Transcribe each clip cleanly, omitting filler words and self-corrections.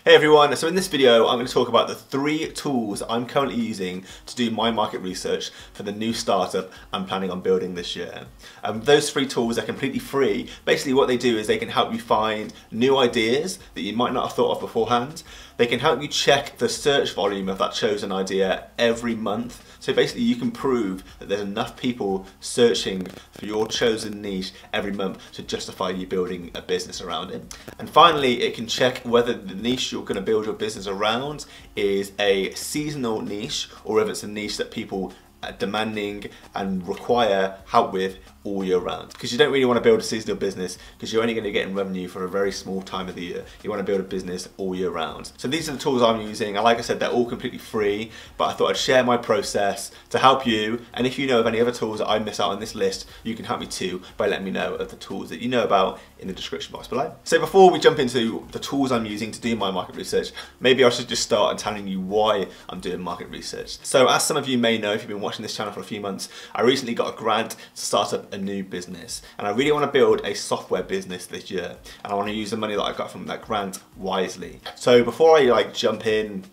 Hey everyone, so in this video I'm going to talk about the 3 tools I'm currently using to do my market research for the new startup I'm planning on building this year. Those 3 tools are completely free. Basically what they do is they can help you find new ideas that you might not have thought of beforehand. They can help you check the search volume of that chosen idea every month. So basically you can prove that there's enough people searching for your chosen niche every month to justify you building a business around it. And finally, it can check whether the niche you're going to build your business around is a seasonal niche or whether it's a niche that people are demanding and require help with all year round. Because you don't really want to build a seasonal business because you're only going to get in revenue for a very small time of the year. You want to build a business all year round. So these are the tools I'm using, and like I said, they're all completely free, but I thought I'd share my process to help you. And if you know of any other tools that I miss out on this list, you can help me too by letting me know of the tools that you know about in the description box below. So before we jump into the tools I'm using to do my market research, maybe I should just start and telling you why I'm doing market research. So as some of you may know, if you've been watching this channel for a few months, I recently got a grant to start up a new business, and I really want to build a software business this year, and I want to use the money that I got from that grant wisely. So before I jump in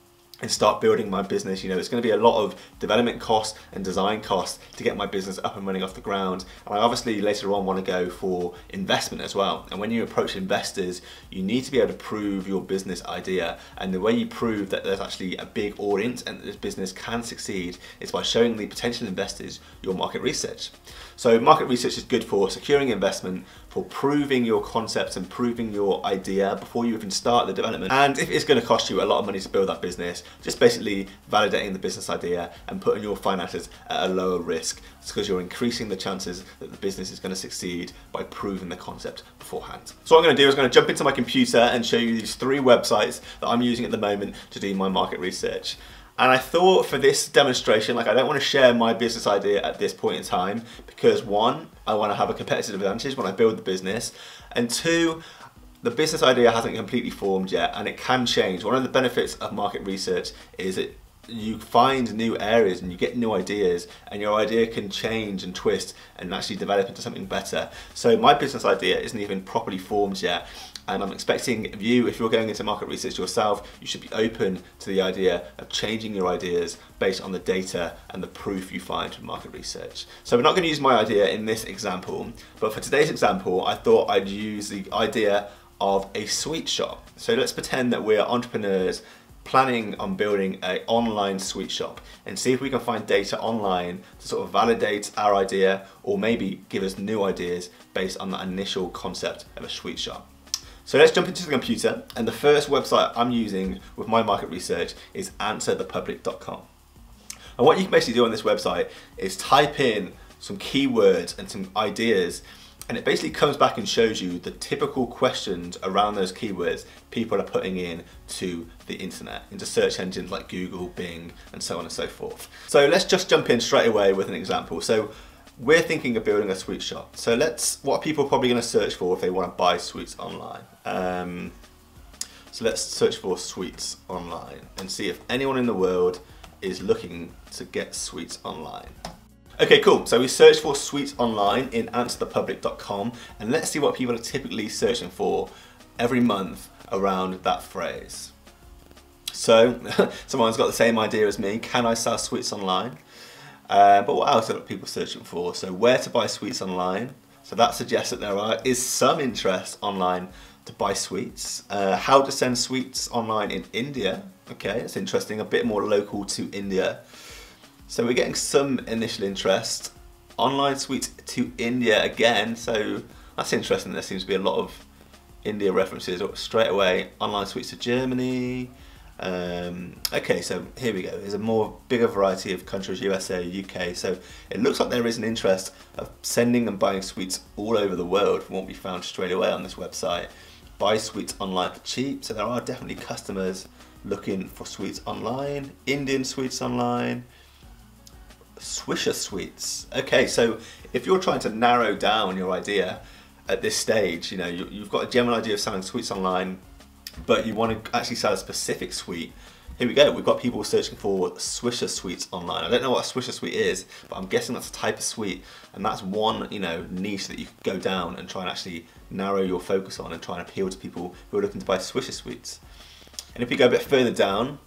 and start building my business, it's going to be a lot of development costs and design costs to get my business up and running off the ground. And I obviously later on want to go for investment as well. And when you approach investors, you need to be able to prove your business idea. And the way you prove that there's actually a big audience and that this business can succeed is by showing the potential investors your market research. So market research is good for securing investment, for proving your concepts and proving your idea before you even start the development. And if it's going to cost you a lot of money to build that business, just basically validating the business idea and putting your finances at a lower risk. It's because you're increasing the chances that the business is going to succeed by proving the concept beforehand. So what I'm going to do is I'm going to jump into my computer and show you these 3 websites that I'm using at the moment to do my market research. And I thought for this demonstration, I don't want to share my business idea at this point in time because 1, I want to have a competitive advantage when I build the business, and 2, the business idea hasn't completely formed yet and it can change. One of the benefits of market research is that you find new areas and you get new ideas, and your idea can change and twist and actually develop into something better. So my business idea isn't even properly formed yet, and I'm expecting you, if you're going into market research yourself, you should be open to the idea of changing your ideas based on the data and the proof you find from market research. So we're not going to use my idea in this example, but for today's example, I thought I'd use the idea of a sweet shop. So let's pretend that we're entrepreneurs planning on building an online sweet shop and see if we can find data online to sort of validate our idea or maybe give us new ideas based on that initial concept of a sweet shop. So let's jump into the computer, and the first website I'm using with my market research is AnswerThePublic.com. And what you can basically do on this website is type in some keywords and some ideas, and it basically comes back and shows you the typical questions around those keywords people are putting in to the internet, into search engines like Google, Bing, and so on and so forth. So let's just jump in straight away with an example. So we're thinking of building a sweet shop. So what are people probably going to search for if they want to buy sweets online? So let's search for sweets online and see if anyone in the world is looking to get sweets online. Okay, cool. So we searched for sweets online in AnswerThePublic.com, and let's see what people are typically searching for every month around that phrase. So someone's got the same idea as me. Can I sell sweets online? But what else are people searching for? So where to buy sweets online. So that suggests that there is some interest online to buy sweets. How to send sweets online in India. Okay, that's interesting. A bit more local to India. So we're getting some initial interest. Online sweets to India again, so that's interesting. There seems to be a lot of India references straight away. Online sweets to Germany. Okay, so here we go. There's a bigger variety of countries, USA, UK. So it looks like there is an interest of sending and buying sweets all over the world from what we found straight away on this website. Buy sweets online for cheap. So there are definitely customers looking for sweets online. Indian sweets online. Swisher sweets. Okay, so if you're trying to narrow down your idea at this stage, you've got a general idea of selling sweets online, but you want to actually sell a specific sweet. Here we go. We've got people searching for Swisher sweets online. I don't know what a Swisher sweet is, but I'm guessing that's a type of sweet, and that's one niche that you could go down and try and actually narrow your focus on and try and appeal to people who are looking to buy Swisher sweets. And if you go a bit further down,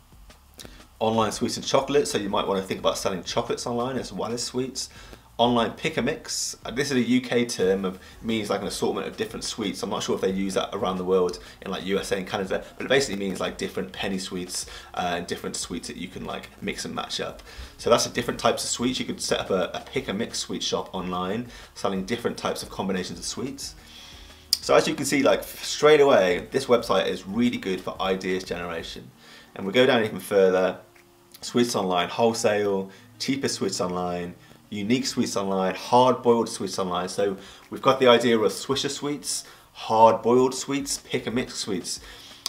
online sweets and chocolates, so you might want to think about selling chocolates online as well as sweets. Online pick a mix. This is a UK term of means like an assortment of different sweets. I'm not sure if they use that around the world in like USA and Canada, but it basically means like different penny sweets and different sweets that you can like mix and match up. So that's the different types of sweets. You could set up a pick a mix sweet shop online, selling different types of combinations of sweets. So as you can see, like straight away, this website is really good for ideas generation. And we go down even further, sweets online, wholesale, cheapest sweets online, unique sweets online, hard-boiled sweets online. So we've got the idea of Swisher sweets, hard-boiled sweets, pick-and-mix sweets.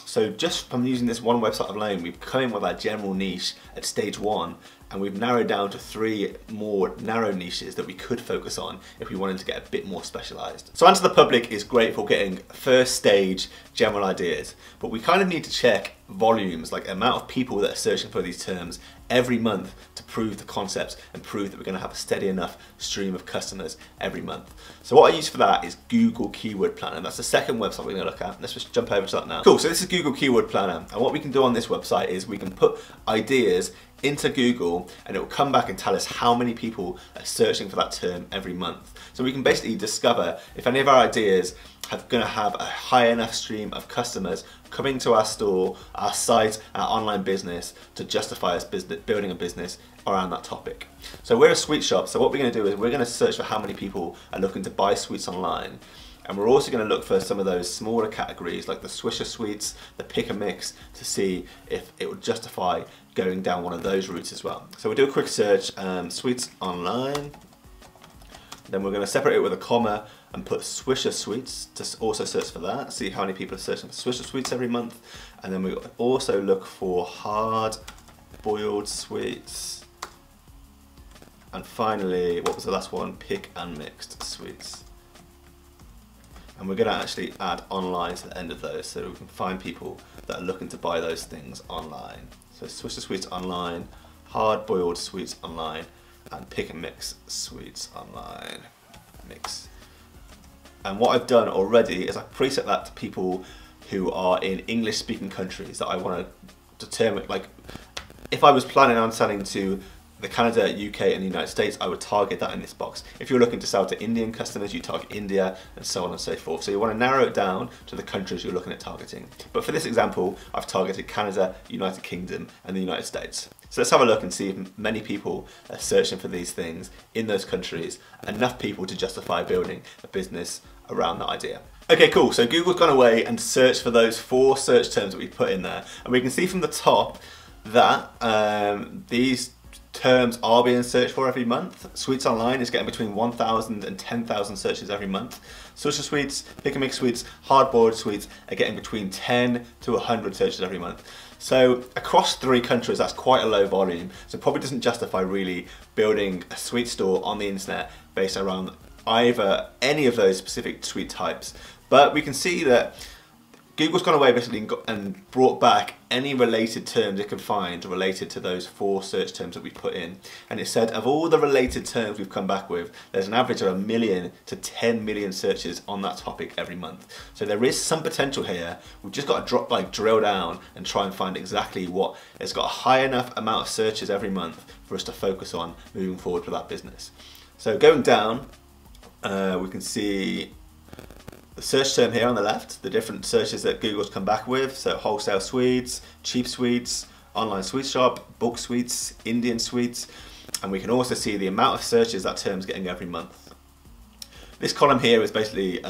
So just from using this one website alone, we've come in with our general niche at stage 1, and we've narrowed down to 3 more narrow niches that we could focus on if we wanted to get a bit more specialized. So AnswerThePublic is great for getting first stage general ideas, but we kind of need to check volumes, like the amount of people that are searching for these terms every month to prove the concepts and prove that we're going to have a steady enough stream of customers every month. So what I use for that is Google Keyword Planner. That's the second website we're going to look at. Let's just jump over to that now. Cool, so this is Google Keyword Planner, and what we can do on this website is we can put ideas into Google and it will come back and tell us how many people are searching for that term every month. So we can basically discover if any of our ideas are going to have a high enough stream of customers coming to our store, our site, our online business to justify us building a business around that topic. So we're a sweet shop, so what we're going to do is we're going to search for how many people are looking to buy sweets online. And we're also going to look for some of those smaller categories like the Swisher sweets, the pick and mix, to see if it would justify going down one of those routes as well. So we'll do a quick search, sweets online. Then we're going to separate it with a comma and put Swisher sweets to also search for that, see how many people are searching for Swisher sweets every month. And then we also look for hard boiled sweets. And finally, what was the last one? Pick and mixed sweets. And we're going to actually add online to the end of those so we can find people that are looking to buy those things online. So Swisher sweets online, hard boiled sweets online, and pick and mix sweets online. Mix. And what I've done already is I've preset that to people who are in English speaking countries that I want to determine, like if I was planning on selling to the Canada, UK and the United States, I would target that in this box. If you're looking to sell to Indian customers, you target India and so on and so forth. So you want to narrow it down to the countries you're looking at targeting. But for this example, I've targeted Canada, United Kingdom and the United States. So let's have a look and see if many people are searching for these things in those countries, enough people to justify building a business around that idea. Okay, cool. So Google's gone away and searched for those 4 search terms that we put in there. And we can see from the top that these terms are being searched for every month. Sweets online is getting between 1,000 and 10,000 searches every month. Swisher sweets, pick and mix sweets, hard boiled sweets are getting between 10 to 100 searches every month. So across 3 countries, that's quite a low volume. So it probably doesn't justify really building a sweet store on the internet based around either any of those specific sweet types. But we can see that Google's gone away basically and brought back any related terms it could find related to those 4 search terms that we put in. And it said of all the related terms we've come back with, there's an average of 1 million to 10 million searches on that topic every month. So there is some potential here. We've just got to drill down and try and find exactly what has got a high enough amount of searches every month for us to focus on moving forward with that business. So going down, we can see the search term here on the left, the different searches that Google's come back with. So wholesale sweets, cheap sweets, online sweet shop, bulk sweets, Indian sweets, and we can also see the amount of searches that term's getting every month. This column here is basically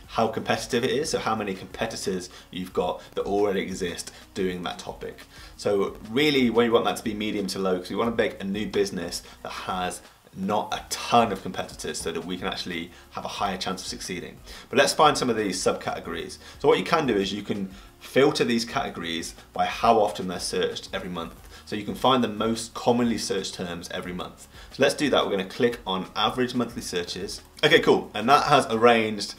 how competitive it is, so how many competitors you've got that already exist doing that topic. So really we want that to be medium to low because we want to make a new business that has not a ton of competitors so that we can actually have a higher chance of succeeding. But let's find some of these subcategories. So what you can do is you can filter these categories by how often they're searched every month. So you can find the most commonly searched terms every month. So let's do that. We're going to click on average monthly searches. Okay, cool. And that has arranged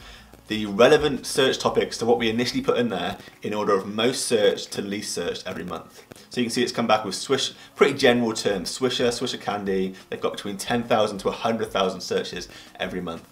the relevant search topics to what we initially put in there in order of most searched to least searched every month. So you can see it's come back with Swish, pretty general terms, Swisher, Swisher candy. They've got between 10,000 to 100,000 searches every month.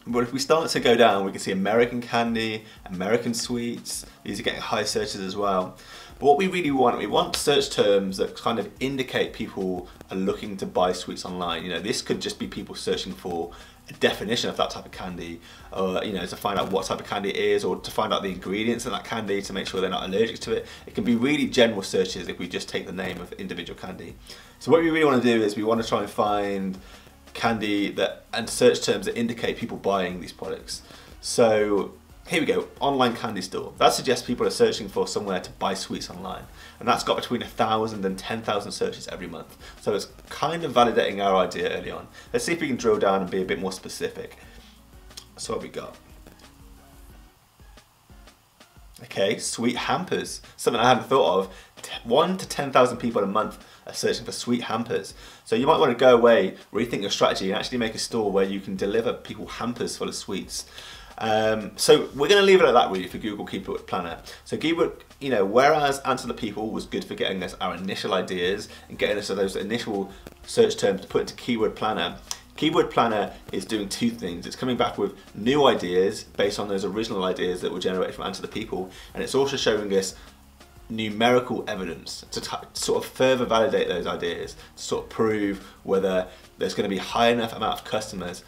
But if we start to go down, we can see American candy, American sweets. These are getting high searches as well. But what we really want, we want search terms that kind of indicate people are looking to buy sweets online. You know, this could just be people searching for a definition of that type of candy, or you know, to find out what type of candy it is, or to find out the ingredients in that candy to make sure they're not allergic to it. It can be really general searches if we just take the name of individual candy. So what we really want to do is we want to try and find candy that and search terms that indicate people buying these products. So here we go, online candy store. That suggests people are searching for somewhere to buy sweets online. And that's got between 1,000 and 10,000 searches every month. So it's kind of validating our idea early on. Let's see if we can drill down and be a bit more specific. So what have we got? Okay, sweet hampers. Something I hadn't thought of. 1 to 10,000 people a month are searching for sweet hampers. So you might want to go away, rethink your strategy, and actually make a store where you can deliver people hampers full of sweets. So we're going to leave it at that really for Google Keyword Planner. So keyword, you know, whereas Answer the People was good for getting us our initial ideas and getting us those initial search terms to put into Keyword Planner, Keyword Planner is doing two things. It's coming back with new ideas based on those original ideas that were generated from Answer the People, and it's also showing us numerical evidence to sort of further validate those ideas, to sort of prove whether there's going to be a high enough amount of customers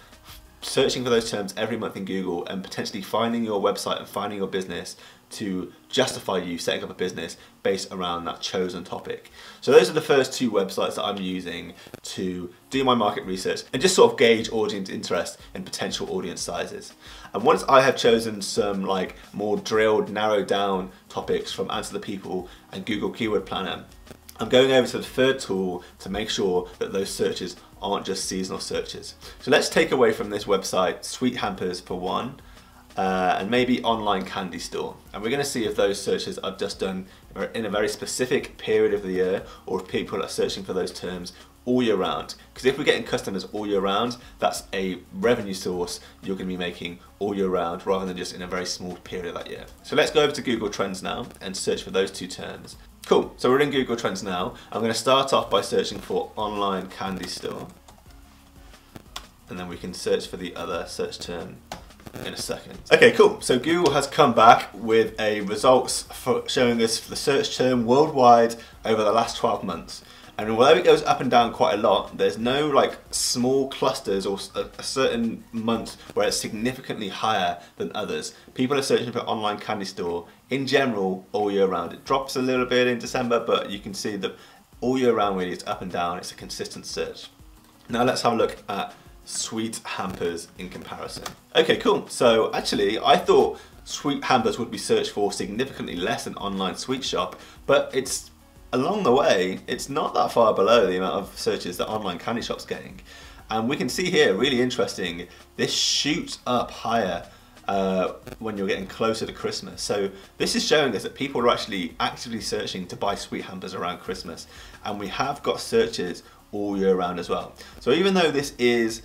searching for those terms every month in Google and potentially finding your website and finding your business to justify you setting up a business based around that chosen topic. So those are the first two websites that I'm using to do my market research and just sort of gauge audience interest and potential audience sizes. And once I have chosen some like more drilled, narrowed down topics from Answer the People and Google Keyword Planner, I'm going over to the third tool to make sure that those searches aren't just seasonal searches. So let's take away from this website sweet hampers for one, and maybe online candy store. And we're going to see if those searches are just done in a very specific period of the year, or if people are searching for those terms all year round. Because if we're getting customers all year round, that's a revenue source you're going to be making all year round rather than just in a very small period of that year. So let's go over to Google Trends now and search for those two terms. Cool, so we're in Google Trends now. I'm going to start off by searching for online candy store, and then we can search for the other search term in a second. Okay, cool. So Google has come back with a results for showing us the search term worldwide over the last 12 months. And although it goes up and down quite a lot, there's no like small clusters or a certain month where it's significantly higher than others. People are searching for online candy store in general all year round. It drops a little bit in December, but you can see that all year round really it's up and down. It's a consistent search. Now let's have a look at sweet hampers in comparison. Okay, cool. So actually I thought sweet hampers would be searched for significantly less than online sweet shop, but it's along the way, it's not that far below the amount of searches that online candy shop's getting. And we can see here, really interesting, this shoots up higher when you're getting closer to Christmas. So this is showing us that people are actually actively searching to buy sweet hampers around Christmas. And we have got searches all year round as well. So even though this is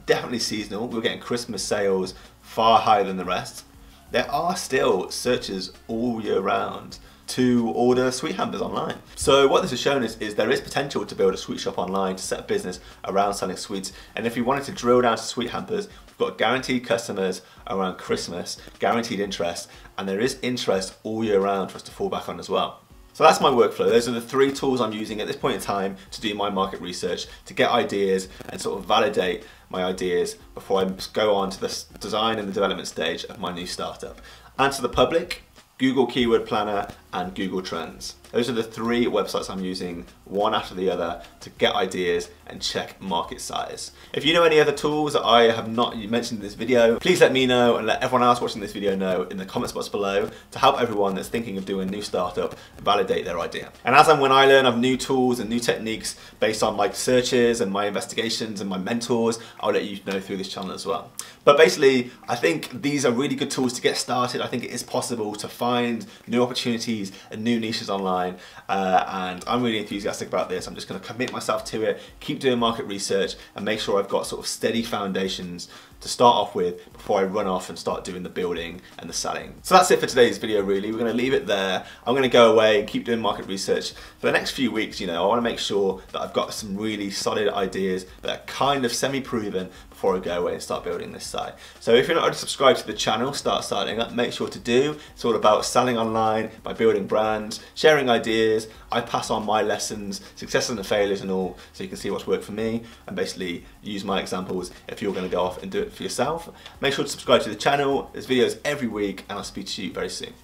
definitely seasonal, we're getting Christmas sales far higher than the rest, there are still searches all year round to order sweet hampers online. So what this has shown us is there is potential to build a sweet shop online, to set a business around selling sweets. And if we wanted to drill down to sweet hampers, we've got guaranteed customers around Christmas, guaranteed interest, and there is interest all year round for us to fall back on as well. So that's my workflow. Those are the three tools I'm using at this point in time to do my market research, to get ideas and sort of validate my ideas before I go on to the design and the development stage of my new startup. Answer the Public, Google Keyword Planner, and Google Trends. Those are the three websites I'm using, one after the other, to get ideas and check market size. If you know any other tools that I have not mentioned in this video, please let me know and let everyone else watching this video know in the comments box below to help everyone that's thinking of doing a new startup validate their idea. And as and when I learn of new tools and new techniques based on my searches and my investigations and my mentors, I'll let you know through this channel as well. But basically, I think these are really good tools to get started. I think it is possible to find new opportunities and new niches online. And I'm really enthusiastic about this. I'm just going to commit myself to it, keep doing market research, and make sure I've got sort of steady foundations to start off with before I run off and start doing the building and the selling. So that's it for today's video really. We're going to leave it there. I'm going to go away and keep doing market research for the next few weeks. You know, I want to make sure that I've got some really solid ideas that are kind of semi-proven before before I go away and start building this site. So if you're not already subscribed to the channel, start signing up, make sure to do. It's all about selling online, by building brands, sharing ideas. I pass on my lessons, successes and failures and all, so you can see what's worked for me and basically use my examples if you're going to go off and do it for yourself. Make sure to subscribe to the channel. There's videos every week and I'll speak to you very soon.